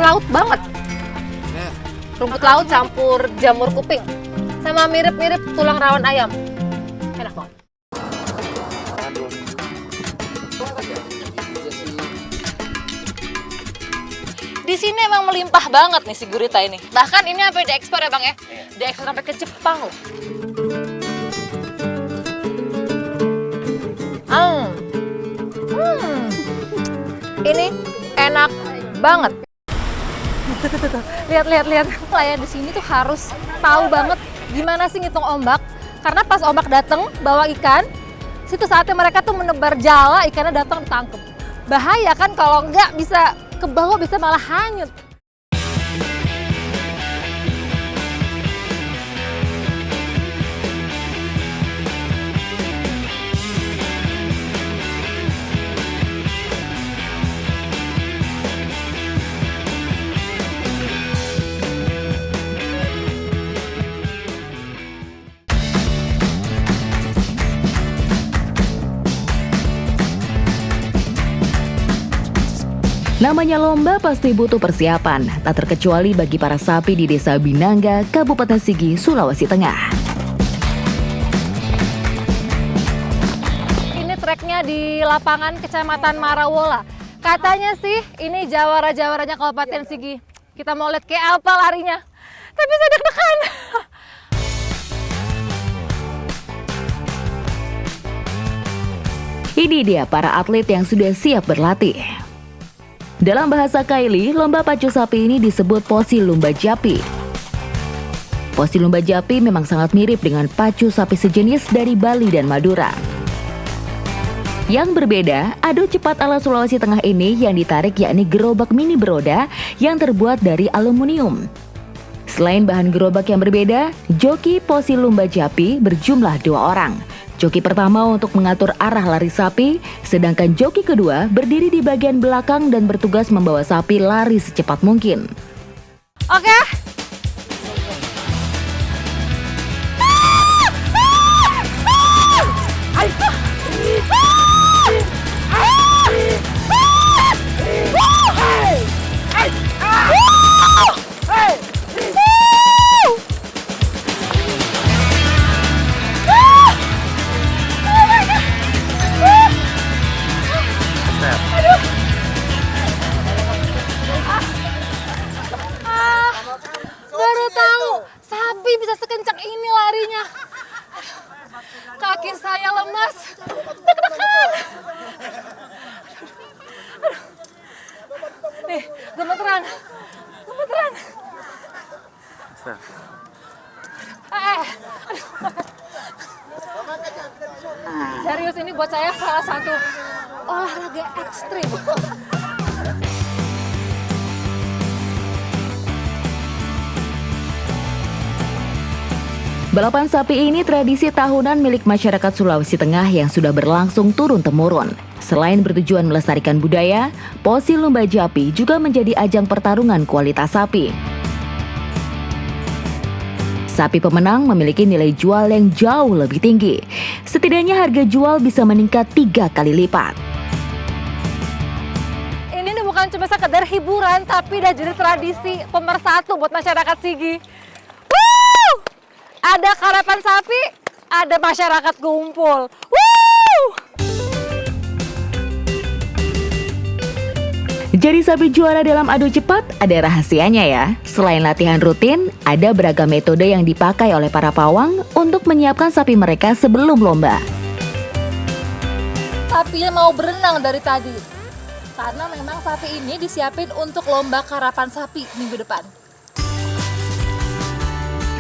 laut banget. Rumput laut campur jamur kuping. Sama mirip-mirip tulang rawan ayam. Enak banget. Di sini emang melimpah banget nih si gurita ini. Bahkan ini sampai diekspor ya Bang ya. Diekspor sampai ke Jepang loh. Ini enak banget. Lihat. Pelayan di sini tuh harus Tahu banget gimana sih ngitung ombak. Karena pas ombak datang bawa ikan, situ saatnya mereka tuh menebar jala, ikannya datang ditangkep. Bahaya kan kalau nggak bisa ke bawah, bisa malah hanyut. Namanya lomba pasti butuh persiapan, tak terkecuali bagi para sapi di Desa Binangga, Kabupaten Sigi, Sulawesi Tengah. Ini treknya di lapangan Kecamatan Marawola. Katanya sih ini jawara-jawaranya Kabupaten Sigi. Kita mau lihat kayak apa larinya. Tapi saya deg-degan. Ini dia para atlet yang sudah siap berlatih. Dalam bahasa Kaili, lomba pacu sapi ini disebut Posi Lumba Japi. Posi Lumba Japi memang sangat mirip dengan pacu sapi sejenis dari Bali dan Madura. Yang berbeda, adu cepat ala Sulawesi Tengah ini yang ditarik yakni gerobak mini beroda yang terbuat dari aluminium. Selain bahan gerobak yang berbeda, joki Posi Lumba Japi berjumlah 2 orang. Joki pertama untuk mengatur arah lari sapi, sedangkan joki kedua berdiri di bagian belakang dan bertugas membawa sapi lari secepat mungkin. Oke. Baru tahu sapi bisa sekencang ini larinya. Kaki saya lemas. Deg-degan. Nih, gemeteran. Serius, ini buat saya salah satu olahraga ekstrim. Balapan sapi ini tradisi tahunan milik masyarakat Sulawesi Tengah yang sudah berlangsung turun-temurun. Selain bertujuan melestarikan budaya, Posi Lumba Japi juga menjadi ajang pertarungan kualitas sapi. Sapi pemenang memiliki nilai jual yang jauh lebih tinggi. Setidaknya harga jual bisa meningkat 3 kali lipat. Ini bukan cuma sekedar hiburan, tapi udah jadi tradisi pemersatu buat masyarakat Sigi. Ada karapan sapi, ada masyarakat kumpul. Jadi sapi juara dalam adu cepat ada rahasianya ya. Selain latihan rutin, ada beragam metode yang dipakai oleh para pawang untuk menyiapkan sapi mereka sebelum lomba. Sapinya mau berenang dari tadi. Karena memang sapi ini disiapin untuk lomba karapan sapi minggu depan.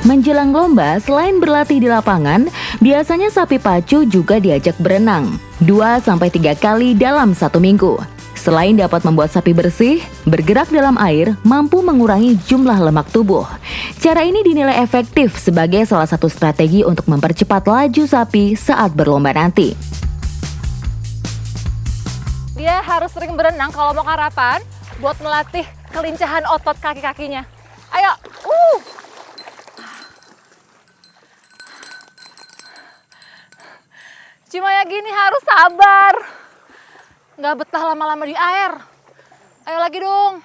Menjelang lomba, selain berlatih di lapangan, biasanya sapi pacu juga diajak berenang 2-3 kali dalam 1 minggu. Selain dapat membuat sapi bersih, bergerak dalam air mampu mengurangi jumlah lemak tubuh. Cara ini dinilai efektif sebagai salah satu strategi untuk mempercepat laju sapi saat berlomba nanti. Dia harus sering berenang kalau mau karapan buat melatih kelincahan otot kaki-kakinya. Ayo, Cuma ya gini harus sabar. Nggak betah lama-lama di air. Ayo lagi dong.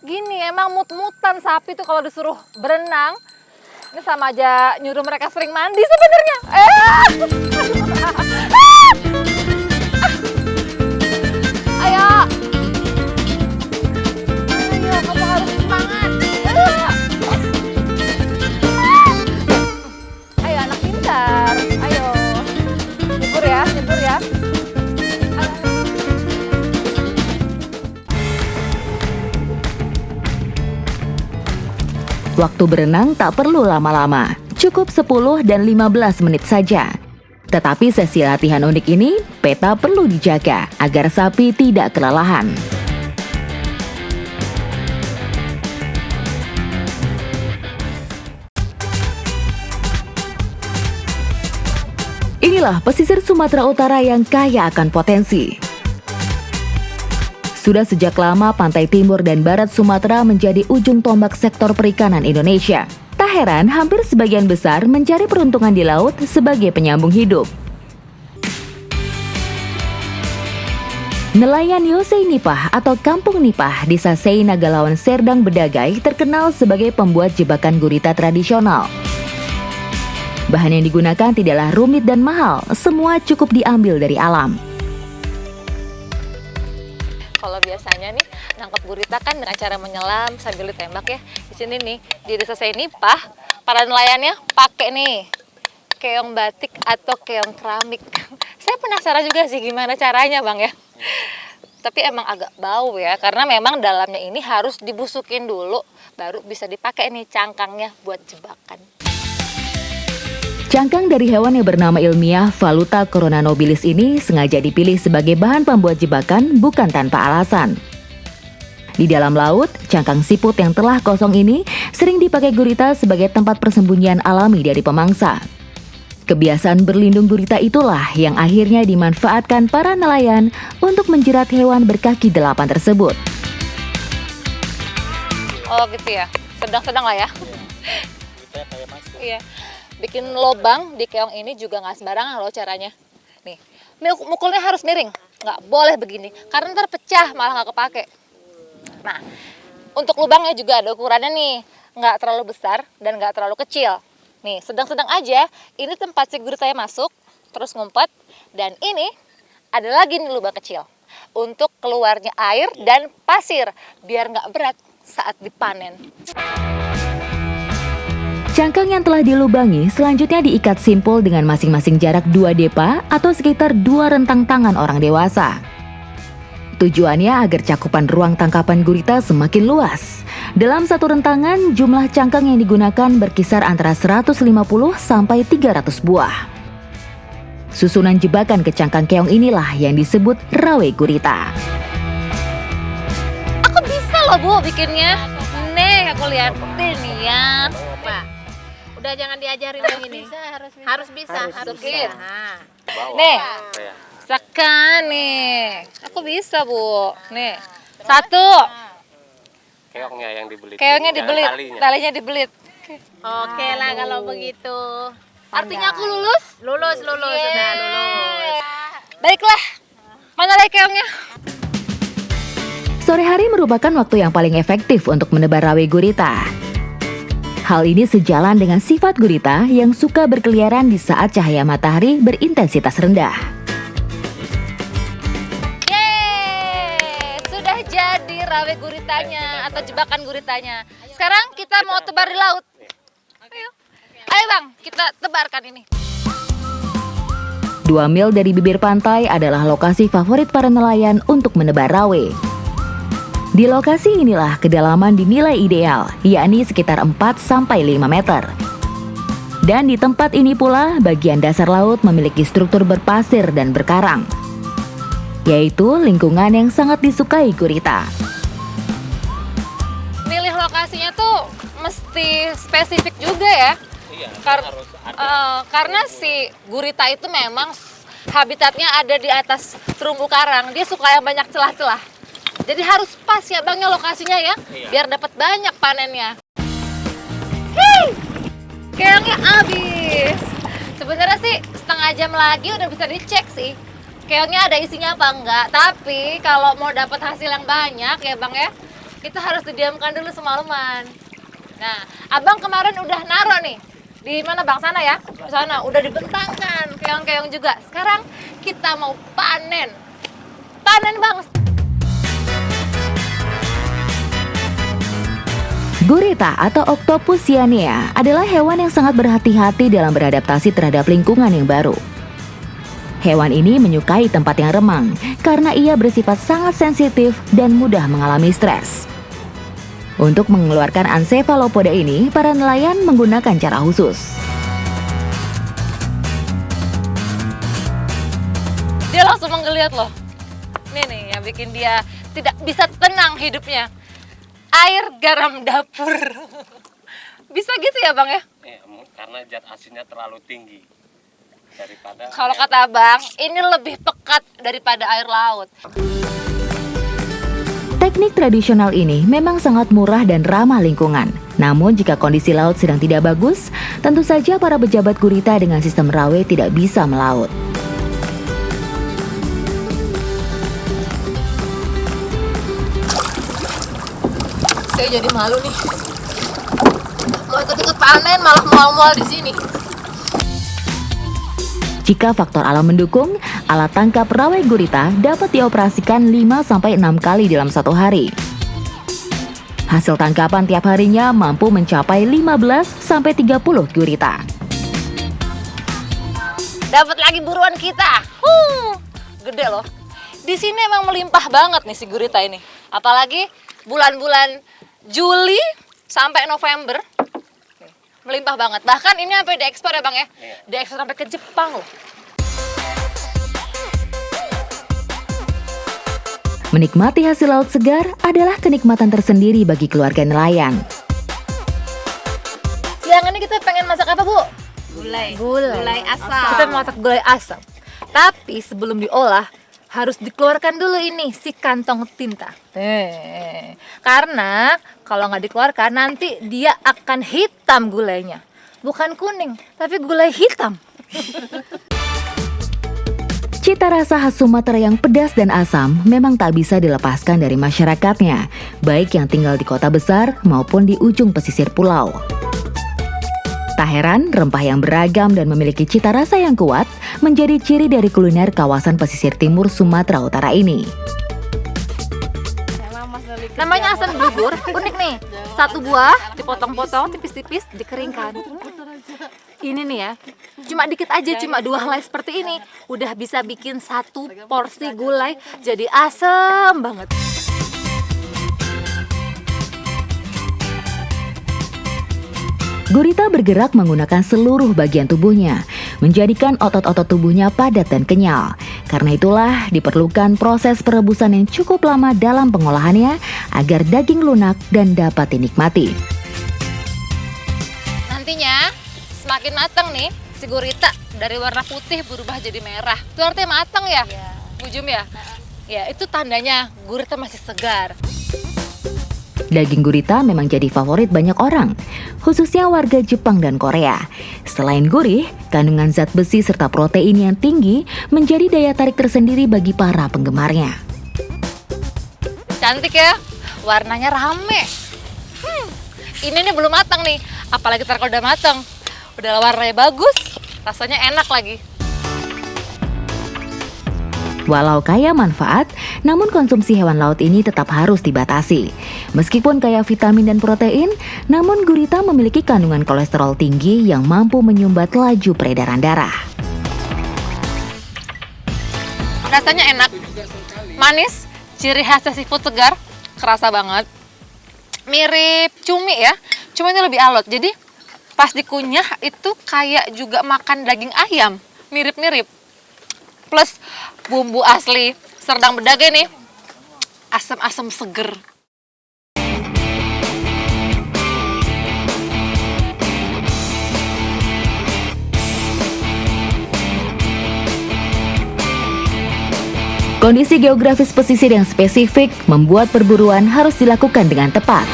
Gini, emang mut-mutan sapi tuh kalau disuruh berenang. Ini sama aja nyuruh mereka sering mandi sebenarnya. Ayo. Ayo, kamu harus semangat. Ayo anak pintar. Ayo. Nyebur ya, nyebur ya. Waktu berenang tak perlu lama-lama, cukup 10 dan 15 menit saja. Tetapi sesi latihan unik ini, PETA perlu dijaga agar sapi tidak kelelahan. Inilah pesisir Sumatera Utara yang kaya akan potensi. Sudah sejak lama pantai timur dan barat Sumatera menjadi ujung tombak sektor perikanan Indonesia. Tak heran hampir sebagian besar mencari peruntungan di laut sebagai penyambung hidup. Nelayan Yosei Nipah atau Kampung Nipah di Sasei Nagalawan Serdang Bedagai terkenal sebagai pembuat jebakan gurita tradisional. Bahan yang digunakan tidaklah rumit dan mahal, semua cukup diambil dari alam. Kalau biasanya nih nangkap gurita kan dengan cara menyelam sambil ditembak ya. Di sini nih di desa saya Nipah, para nelayannya pakai nih keong batik atau keong keramik. Saya penasaran juga sih gimana caranya Bang ya. Tapi emang agak bau ya, karena memang dalamnya ini harus dibusukin dulu baru bisa dipakai nih cangkangnya buat jebakan. Cangkang dari hewan yang bernama ilmiah Valuta coronanobilis ini sengaja dipilih sebagai bahan pembuat jebakan bukan tanpa alasan. Di dalam laut, cangkang siput yang telah kosong ini sering dipakai gurita sebagai tempat persembunyian alami dari pemangsa. Kebiasaan berlindung gurita itulah yang akhirnya dimanfaatkan para nelayan untuk menjerat hewan berkaki 8 tersebut. Oh gitu ya, sedang-sedang lah ya. Iya. Bikin lobang di keong ini juga nggak sembarangan loh caranya. Nih, mukulnya harus miring, nggak boleh begini, karena ntar pecah malah nggak kepake. Nah, untuk lubangnya juga ada ukurannya nih, nggak terlalu besar dan nggak terlalu kecil. Nih, sedang-sedang aja, ini tempat si guritanya masuk, terus ngumpet, dan ini ada lagi nih lubang kecil untuk keluarnya air dan pasir, biar nggak berat saat dipanen. Cangkang yang telah dilubangi selanjutnya diikat simpul dengan masing-masing jarak 2 depa atau sekitar 2 rentang tangan orang dewasa. Tujuannya agar cakupan ruang tangkapan gurita semakin luas. Dalam satu rentangan, jumlah cangkang yang digunakan berkisar antara 150 sampai 300 buah. Susunan jebakan ke cangkang keong inilah yang disebut rawe gurita. Aku bisa loh Bu bikinnya. Nih aku lihat nih ya. Udah jangan diajarin yang ini. Harus bisa. Masukin. Nih, sekan nih. Aku bisa Bu. Nih, 1. Keongnya yang dibelit. Keongnya dibelit, talinya dibelit. Oke lah kalau begitu. Artinya aku lulus? Lulus. Udah lulus. Baiklah. Mana lagi keongnya? Sore hari merupakan waktu yang paling efektif untuk menebar rawe gurita. Hal ini sejalan dengan sifat gurita yang suka berkeliaran di saat cahaya matahari berintensitas rendah. Yeay, sudah jadi rawe guritanya atau jebakan guritanya. Sekarang kita mau tebar di laut. Ayo Bang, kita tebarkan ini. 2 mil dari bibir pantai adalah lokasi favorit para nelayan untuk menebar rawe. Di lokasi inilah kedalaman dinilai ideal, yakni sekitar 4-5 meter. Dan di tempat ini pula, bagian dasar laut memiliki struktur berpasir dan berkarang, yaitu lingkungan yang sangat disukai gurita. Milih lokasinya tuh mesti spesifik juga ya. Iya, harus ada. Karena si gurita itu memang habitatnya ada di atas terumbu karang. Dia suka yang banyak celah-celah. Jadi harus pas ya Bang ya lokasinya ya, biar dapat banyak panennya. Hei, keongnya habis. Sebenarnya sih setengah jam lagi udah bisa dicek sih, keongnya ada isinya apa enggak. Tapi kalau mau dapat hasil yang banyak ya Bang ya, itu harus didiamkan dulu semalaman. Nah, abang kemarin udah naro nih. Di mana bang? Sana ya? Di sana, udah dibentangkan keong-keong juga. Sekarang kita mau panen. Panen bang. Gurita atau Octopus cyanea adalah hewan yang sangat berhati-hati dalam beradaptasi terhadap lingkungan yang baru. Hewan ini menyukai tempat yang remang karena ia bersifat sangat sensitif dan mudah mengalami stres. Untuk mengeluarkan ansefalopoda ini, para nelayan menggunakan cara khusus. Dia langsung menggeliat loh. Ini nih yang bikin dia tidak bisa tenang hidupnya. Air garam dapur. Bisa gitu ya bang ya? Karena zat asinnya terlalu tinggi daripada. Kalau kata abang, ini lebih pekat daripada air laut. Teknik tradisional ini memang sangat murah dan ramah lingkungan. Namun jika kondisi laut sedang tidak bagus, tentu saja para pejabat gurita dengan sistem rawe tidak bisa melaut. Saya jadi malu nih. Mau ikut-ikut panen malah mual-mual di sini. Jika faktor alam mendukung, alat tangkap rawe gurita dapat dioperasikan 5-6 kali dalam satu hari. Hasil tangkapan tiap harinya mampu mencapai 15-30 gurita. Dapat lagi buruan kita. Gede loh. Di sini emang melimpah banget nih si gurita ini. Apalagi bulan-bulan Juli sampai November. Melimpah banget. Bahkan ini sampai diekspor ya bang ya? Iya. Diekspor sampai ke Jepang loh. Menikmati hasil laut segar adalah kenikmatan tersendiri bagi keluarga nelayan. Siang ini kita pengen masak apa bu? Gulai asam. Kita mau masak gulai asam. Tapi sebelum diolah harus dikeluarkan dulu ini si kantong tinta. Karena kalau nggak dikeluarkan nanti dia akan hitam gulainya. Bukan kuning, tapi gulai hitam. Cita rasa khas Sumatera yang pedas dan asam memang tak bisa dilepaskan dari masyarakatnya, baik yang tinggal di kota besar maupun di ujung pesisir pulau. Tak heran, rempah yang beragam dan memiliki cita rasa yang kuat menjadi ciri dari kuliner kawasan pesisir timur Sumatera Utara ini. Namanya asam blugur, unik nih. Satu buah dipotong-potong tipis-tipis, dikeringkan. Ini nih ya, cuma dikit aja, cuma 2 helai seperti ini. Udah bisa bikin 1 porsi gulai jadi asam banget. Gurita bergerak menggunakan seluruh bagian tubuhnya, menjadikan otot-otot tubuhnya padat dan kenyal. Karena itulah diperlukan proses perebusan yang cukup lama dalam pengolahannya agar daging lunak dan dapat dinikmati. Nantinya semakin matang nih, si gurita dari warna putih berubah jadi merah. Itu artinya matang ya? Bu Jum ya? Ya, itu tandanya gurita masih segar. Daging gurita memang jadi favorit banyak orang, khususnya warga Jepang dan Korea. Selain gurih, kandungan zat besi serta protein yang tinggi menjadi daya tarik tersendiri bagi para penggemarnya. Cantik ya, warnanya rame. Ini nih belum matang nih, apalagi ntar kalau udah matang. Udah warnanya bagus, rasanya enak lagi. Walau kaya manfaat, namun konsumsi hewan laut ini tetap harus dibatasi. Meskipun kaya vitamin dan protein, namun gurita memiliki kandungan kolesterol tinggi yang mampu menyumbat laju peredaran darah. Rasanya enak, manis, ciri khasnya seafood segar, kerasa banget. Mirip cumi ya, cuma ini lebih alot. Jadi pas dikunyah itu kayak juga makan daging ayam, mirip-mirip. Plus bumbu asli Serdang Bedagai nih, asam-asam seger. Kondisi geografis pesisir yang spesifik membuat perburuan harus dilakukan dengan tepat.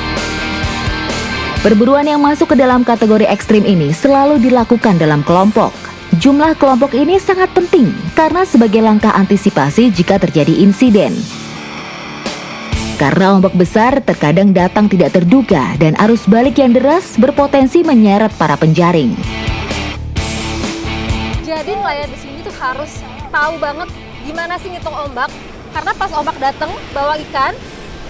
Perburuan yang masuk ke dalam kategori ekstrim ini selalu dilakukan dalam kelompok. Jumlah kelompok ini sangat penting karena sebagai langkah antisipasi jika terjadi insiden. Karena ombak besar terkadang datang tidak terduga dan arus balik yang deras berpotensi menyeret para penjaring. Jadi nelayan di sini tuh harus tahu banget gimana sih ngitung ombak. Karena pas ombak datang bawa ikan,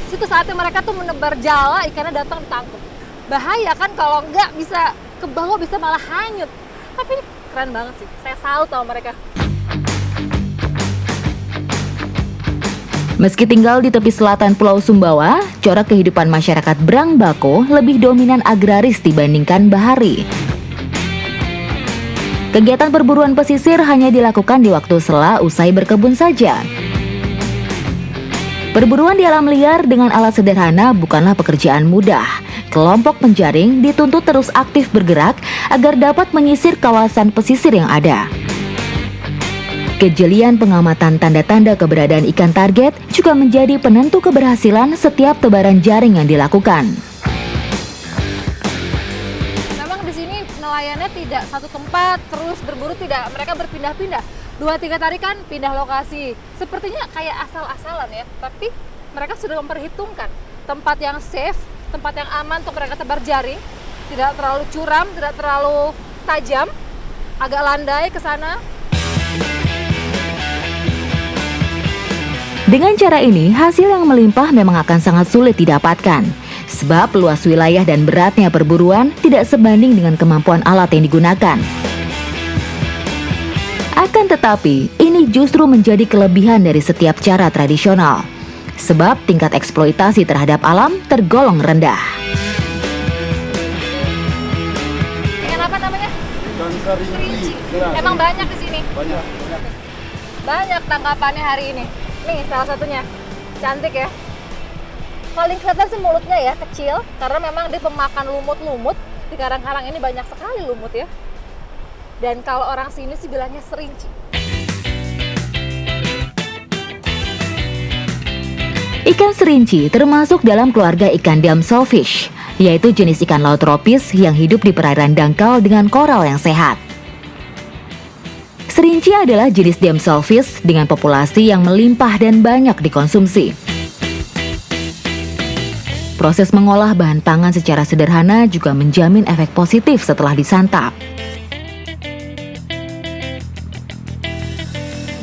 situ saatnya mereka tuh menebar jala, ikannya datang ditangkap. Bahaya kan kalau nggak bisa ke bawah, bisa malah hanyut. Tapi ini keren banget sih, saya salut sama mereka. Meski tinggal di tepi selatan Pulau Sumbawa, corak kehidupan masyarakat Brangbako lebih dominan agraris dibandingkan bahari. Kegiatan perburuan pesisir hanya dilakukan di waktu sela usai berkebun saja. Perburuan di alam liar dengan alat sederhana bukanlah pekerjaan mudah. Kelompok penjaring dituntut terus aktif bergerak agar dapat menyisir kawasan pesisir yang ada. Kejelian pengamatan tanda-tanda keberadaan ikan target juga menjadi penentu keberhasilan setiap tebaran jaring yang dilakukan. Memang di sini nelayannya tidak satu tempat, terus berburu tidak, mereka berpindah-pindah. 2-3 tarikan pindah lokasi. Sepertinya kayak asal-asalan ya, tapi mereka sudah memperhitungkan tempat yang safe, tempat yang aman untuk mereka tebar jaring, tidak terlalu curam, tidak terlalu tajam, agak landai ke sana. Dengan cara ini, hasil yang melimpah memang akan sangat sulit didapatkan. Sebab luas wilayah dan beratnya perburuan tidak sebanding dengan kemampuan alat yang digunakan. Akan tetapi, ini justru menjadi kelebihan dari setiap cara tradisional. Sebab tingkat eksploitasi terhadap alam tergolong rendah. Ikan apa namanya? Serinci. Emang banyak di sini? Banyak tangkapannya hari ini. Nih salah satunya, cantik ya. Paling kelihatan sih mulutnya ya, kecil. Karena memang dia pemakan lumut-lumut. Di karang-karang ini banyak sekali lumut ya. Dan kalau orang sini sih bilangnya serinci. Ikan serinci termasuk dalam keluarga ikan damselfish, yaitu jenis ikan laut tropis yang hidup di perairan dangkal dengan koral yang sehat. Serinci adalah jenis damselfish dengan populasi yang melimpah dan banyak dikonsumsi. Proses mengolah bahan pangan secara sederhana juga menjamin efek positif setelah disantap.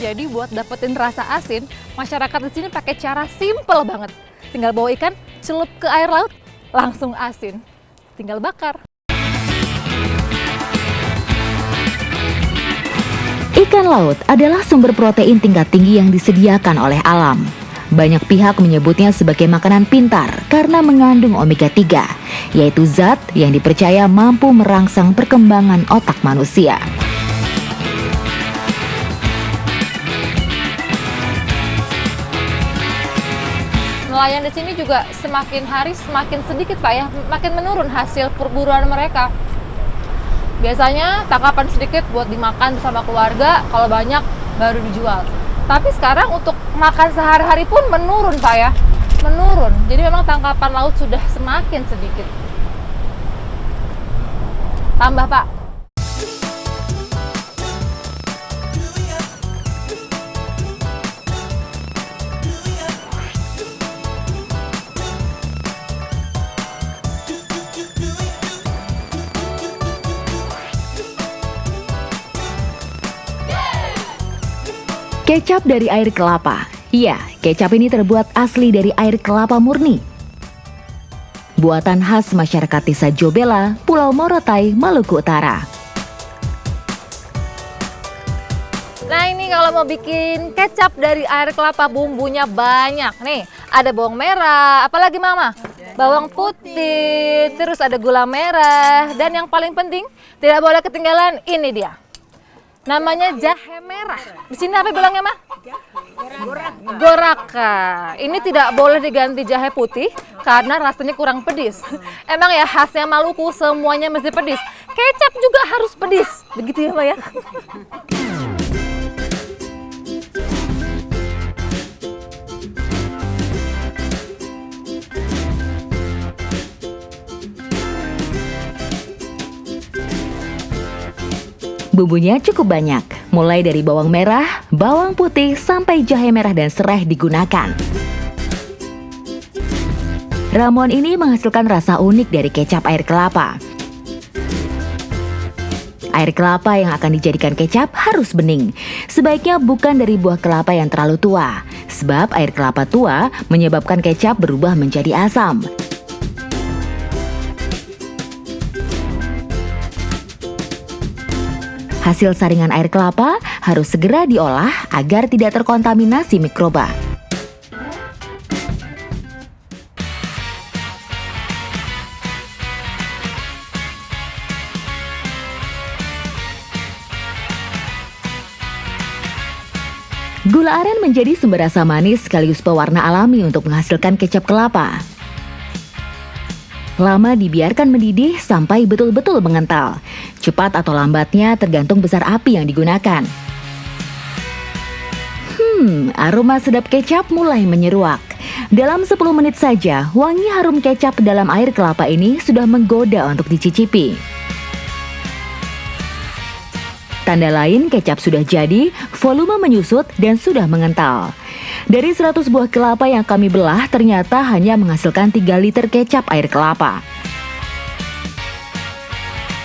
Jadi buat dapetin rasa asin, masyarakat di sini pakai cara simple banget. Tinggal bawa ikan, celup ke air laut, langsung asin. Tinggal bakar. Ikan laut adalah sumber protein tingkat tinggi yang disediakan oleh alam. Banyak pihak menyebutnya sebagai makanan pintar karena mengandung omega 3, yaitu zat yang dipercaya mampu merangsang perkembangan otak manusia. Nelayan di sini juga semakin hari semakin sedikit Pak ya, makin menurun hasil perburuan mereka. Biasanya tangkapan sedikit buat dimakan bersama keluarga, kalau banyak baru dijual. Tapi sekarang untuk makan sehari-hari pun menurun Pak ya, menurun. Jadi memang tangkapan laut sudah semakin sedikit. Tambah Pak. Kecap dari air kelapa. Iya, kecap ini terbuat asli dari air kelapa murni. Buatan khas masyarakat desa Jobela, Pulau Morotai, Maluku Utara. Nah ini kalau mau bikin kecap dari air kelapa bumbunya banyak. Nih ada bawang merah, apalagi mama? Bawang putih, terus ada gula merah. Dan yang paling penting tidak boleh ketinggalan ini dia. Namanya jahe merah. Di sini apa bilangnya, Mah? Goraka. Ini tidak boleh diganti jahe putih karena rasanya kurang pedis. Emang ya khasnya Maluku semuanya mesti pedis. Kecap juga harus pedis. Begitu ya, Mbak ya? Bumbunya cukup banyak, mulai dari bawang merah, bawang putih, sampai jahe merah dan serai digunakan. Ramuan ini menghasilkan rasa unik dari kecap air kelapa. Air kelapa yang akan dijadikan kecap harus bening. Sebaiknya bukan dari buah kelapa yang terlalu tua, sebab air kelapa tua menyebabkan kecap berubah menjadi asam. Hasil saringan air kelapa harus segera diolah agar tidak terkontaminasi mikroba. Gula aren menjadi sumber rasa manis sekaligus pewarna alami untuk menghasilkan kecap kelapa. Lama dibiarkan mendidih sampai betul-betul mengental. Cepat atau lambatnya tergantung besar api yang digunakan. Aroma sedap kecap mulai menyeruak. Dalam 10 menit saja, wangi harum kecap dalam air kelapa ini sudah menggoda untuk dicicipi. Tanda lain kecap sudah jadi, volume menyusut dan sudah mengental. Dari 100 buah kelapa yang kami belah, ternyata hanya menghasilkan 3 liter kecap air kelapa.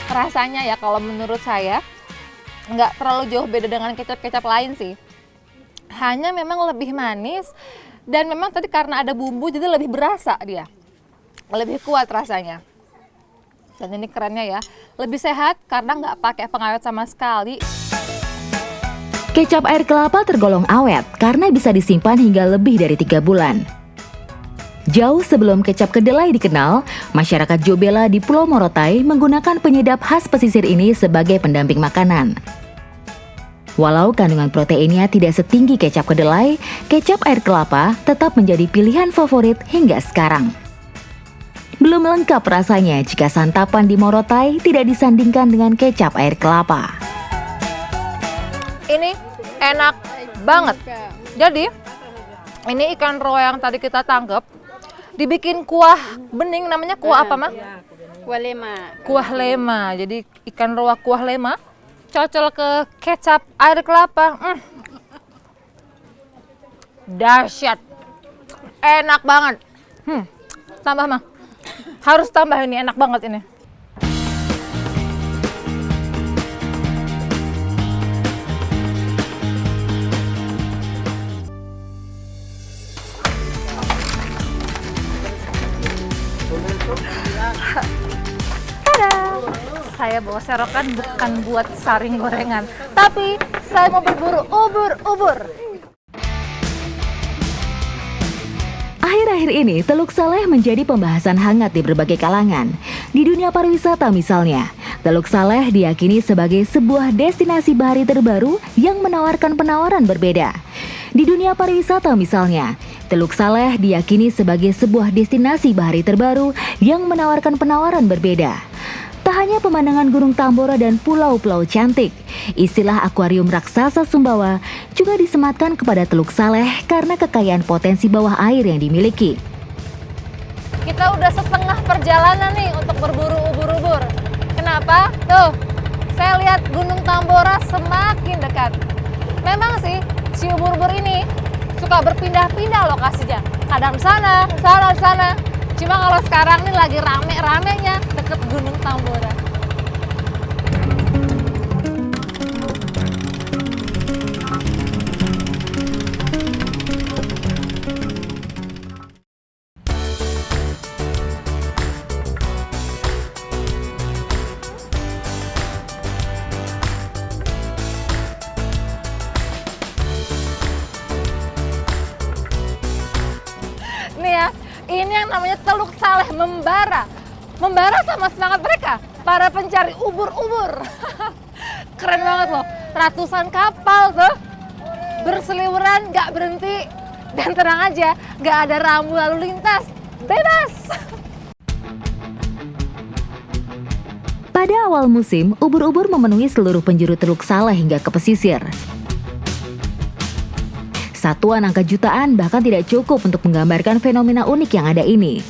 Rasanya ya kalau menurut saya nggak terlalu jauh beda dengan kecap-kecap lain sih. Hanya memang lebih manis dan memang tadi karena ada bumbu jadi lebih berasa dia. Lebih kuat rasanya. Dan ini kerennya ya, lebih sehat karena nggak pakai pengawet sama sekali. Kecap air kelapa tergolong awet karena bisa disimpan hingga lebih dari 3 bulan. Jauh sebelum kecap kedelai dikenal, masyarakat Jobela di Pulau Morotai menggunakan penyedap khas pesisir ini sebagai pendamping makanan. Walau kandungan proteinnya tidak setinggi kecap kedelai, kecap air kelapa tetap menjadi pilihan favorit hingga sekarang. Belum lengkap rasanya jika santapan di Morotai tidak disandingkan dengan kecap air kelapa. Ini enak banget. Jadi, ini ikan roe yang tadi kita tangkap, dibikin kuah bening, namanya kuah apa, Mah? Kuah lema. Kuah lema. Jadi ikan roa kuah lema, cocol ke kecap air kelapa. Dahsyat. Enak banget. Tambah, Mah. Harus tambah ini, enak banget ini. Tada! Saya bawa serokan bukan buat saring gorengan, tapi saya mau berburu ubur-ubur. Akhir-akhir ini, Teluk Saleh menjadi pembahasan hangat di berbagai kalangan. Di dunia pariwisata misalnya, Teluk Saleh diyakini sebagai sebuah destinasi bahari terbaru yang menawarkan penawaran berbeda. Di dunia pariwisata misalnya, Teluk Saleh diyakini sebagai sebuah destinasi bahari terbaru yang menawarkan penawaran berbeda. Tak hanya pemandangan Gunung Tambora dan pulau-pulau cantik, istilah akuarium raksasa Sumbawa juga disematkan kepada Teluk Saleh karena kekayaan potensi bawah air yang dimiliki. Kita udah setengah perjalanan nih untuk berburu ubur-ubur. Kenapa? Tuh, saya lihat Gunung Tambora semakin dekat. Memang sih, si ubur-ubur ini suka berpindah-pindah lokasinya. Kadang sana, sana. Cuma kalau sekarang nih lagi rame-ramenya deket Gunung Tambora. Nih ya, ini yang namanya Teluk Saleh membara. Membara sama semangat mereka, para pencari ubur-ubur. Keren banget loh, ratusan kapal tuh berseliweran gak berhenti. Dan tenang aja, gak ada rambu lalu lintas, bebas. Pada awal musim, ubur-ubur memenuhi seluruh penjuru Teluk Saleh hingga ke pesisir. Satuan angka jutaan bahkan tidak cukup untuk menggambarkan fenomena unik yang ada ini.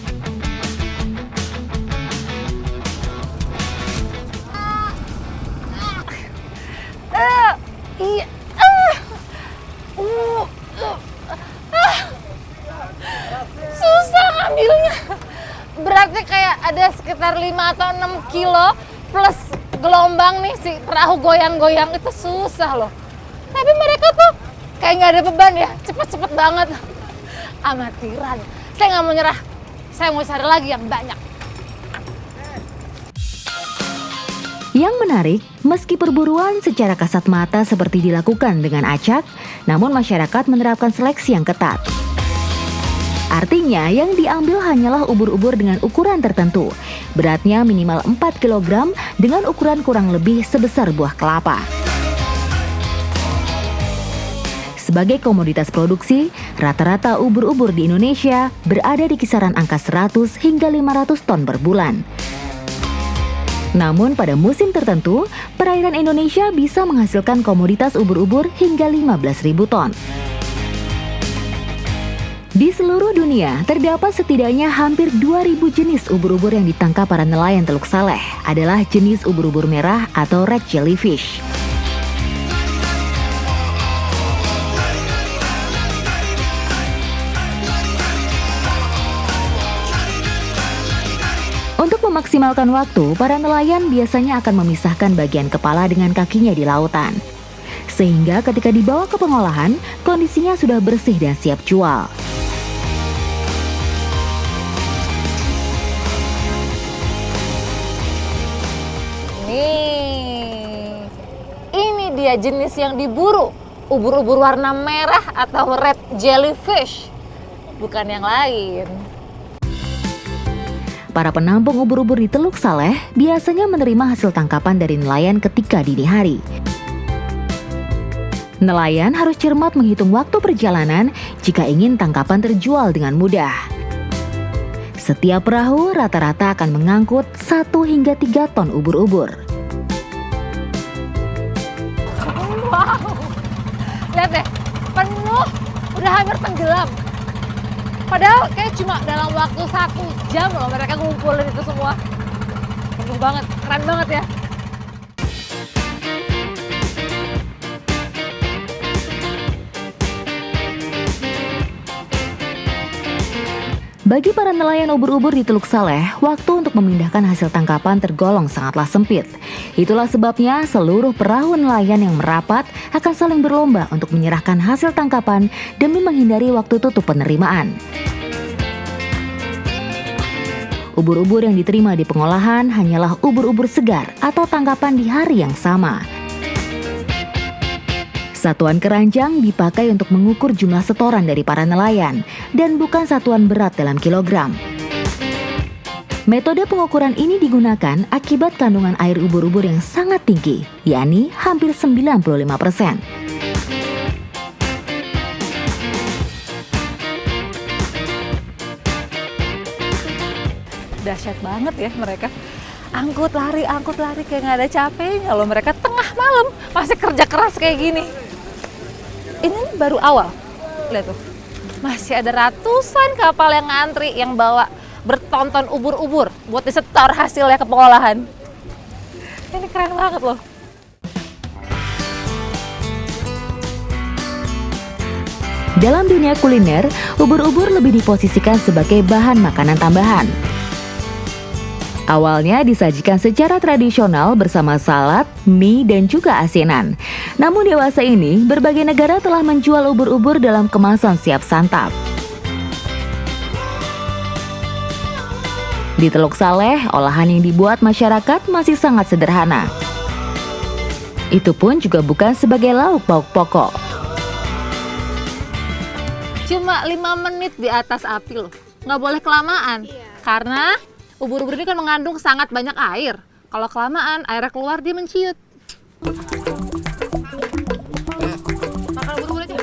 Susah ngambilnya. sekitar 5 atau 6 kilo plus gelombang nih, si perahu goyang-goyang itu susah loh. Tapi mereka tuh kayak nggak ada beban ya, cepet-cepet banget. Amatiran. Saya nggak mau nyerah, saya mau cari lagi yang banyak. Yang menarik, meski perburuan secara kasat mata seperti dilakukan dengan acak, namun masyarakat menerapkan seleksi yang ketat. Artinya yang diambil hanyalah ubur-ubur dengan ukuran tertentu, beratnya minimal 4 kg dengan ukuran kurang lebih sebesar buah kelapa. Sebagai komoditas produksi, rata-rata ubur-ubur di Indonesia berada di kisaran angka 100 hingga 500 ton per bulan. Namun pada musim tertentu, perairan Indonesia bisa menghasilkan komoditas ubur-ubur hingga 15.000 ton. Di seluruh dunia, terdapat setidaknya hampir 2.000 jenis ubur-ubur yang ditangkap para nelayan Teluk Saleh adalah jenis ubur-ubur merah atau red jellyfish. Untuk memaksimalkan waktu, para nelayan biasanya akan memisahkan bagian kepala dengan kakinya di lautan. Sehingga ketika dibawa ke pengolahan, kondisinya sudah bersih dan siap jual. Ini dia jenis yang diburu, ubur-ubur warna merah atau red jellyfish, bukan yang lain. Para penampung ubur-ubur di Teluk Saleh biasanya menerima hasil tangkapan dari nelayan ketika dini hari. Nelayan harus cermat menghitung waktu perjalanan jika ingin tangkapan terjual dengan mudah. Setiap perahu rata-rata akan mengangkut 1 hingga 3 ton ubur-ubur. Wow, lihat deh, penuh, udah hampir tenggelam. Padahal kayak cuma dalam waktu 1 jam loh mereka ngumpulin itu semua. Penuh banget, keren banget ya. Bagi para nelayan ubur-ubur di Teluk Saleh, waktu untuk memindahkan hasil tangkapan tergolong sangatlah sempit. Itulah sebabnya seluruh perahu nelayan yang merapat akan saling berlomba untuk menyerahkan hasil tangkapan demi menghindari waktu tutup penerimaan. Ubur-ubur yang diterima di pengolahan hanyalah ubur-ubur segar atau tangkapan di hari yang sama. Satuan keranjang dipakai untuk mengukur jumlah setoran dari para nelayan dan bukan satuan berat dalam kilogram. Metode pengukuran ini digunakan akibat kandungan air ubur-ubur yang sangat tinggi, yakni hampir 95%. Dahsyat banget ya mereka. Angkut lari kayak nggak ada capeknya loh. Mereka tengah malam masih kerja keras kayak gini. Ini baru awal. Lihat tuh. Masih ada ratusan kapal yang ngantri yang bawa bertonton ubur-ubur buat disetor hasilnya ke pengolahan. Ini keren banget loh. Dalam dunia kuliner, ubur-ubur lebih diposisikan sebagai bahan makanan tambahan. Awalnya disajikan secara tradisional bersama salad, mie, dan juga asinan. Namun dewasa ini, berbagai negara telah menjual ubur-ubur dalam kemasan siap santap. Di Teluk Saleh, olahan yang dibuat masyarakat masih sangat sederhana. Itu pun juga bukan sebagai lauk pauk pokok. Cuma 5 menit di atas api loh. Nggak boleh kelamaan. Karena ubur-ubur ini kan mengandung sangat banyak air. Kalau kelamaan, airnya keluar, dia menciut. Makan ubur-ubur aja.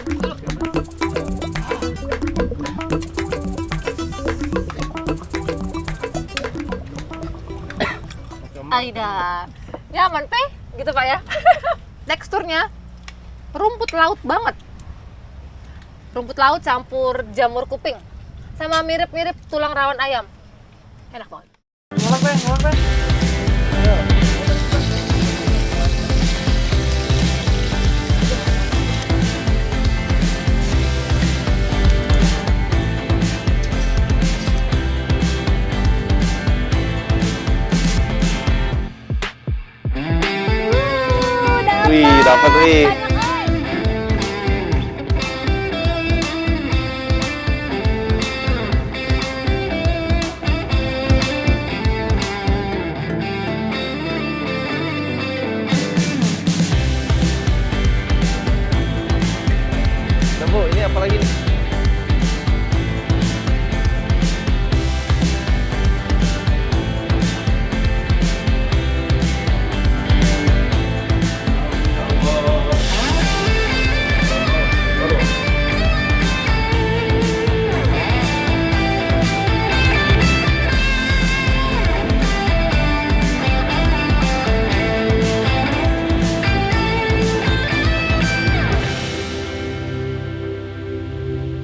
Aida. Nyaman, Teh. Gitu, Pak ya. Teksturnya rumput laut banget. Rumput laut campur jamur kuping. Sama mirip-mirip tulang rawan ayam. Enak banget. Wih, dapat wih. Banyak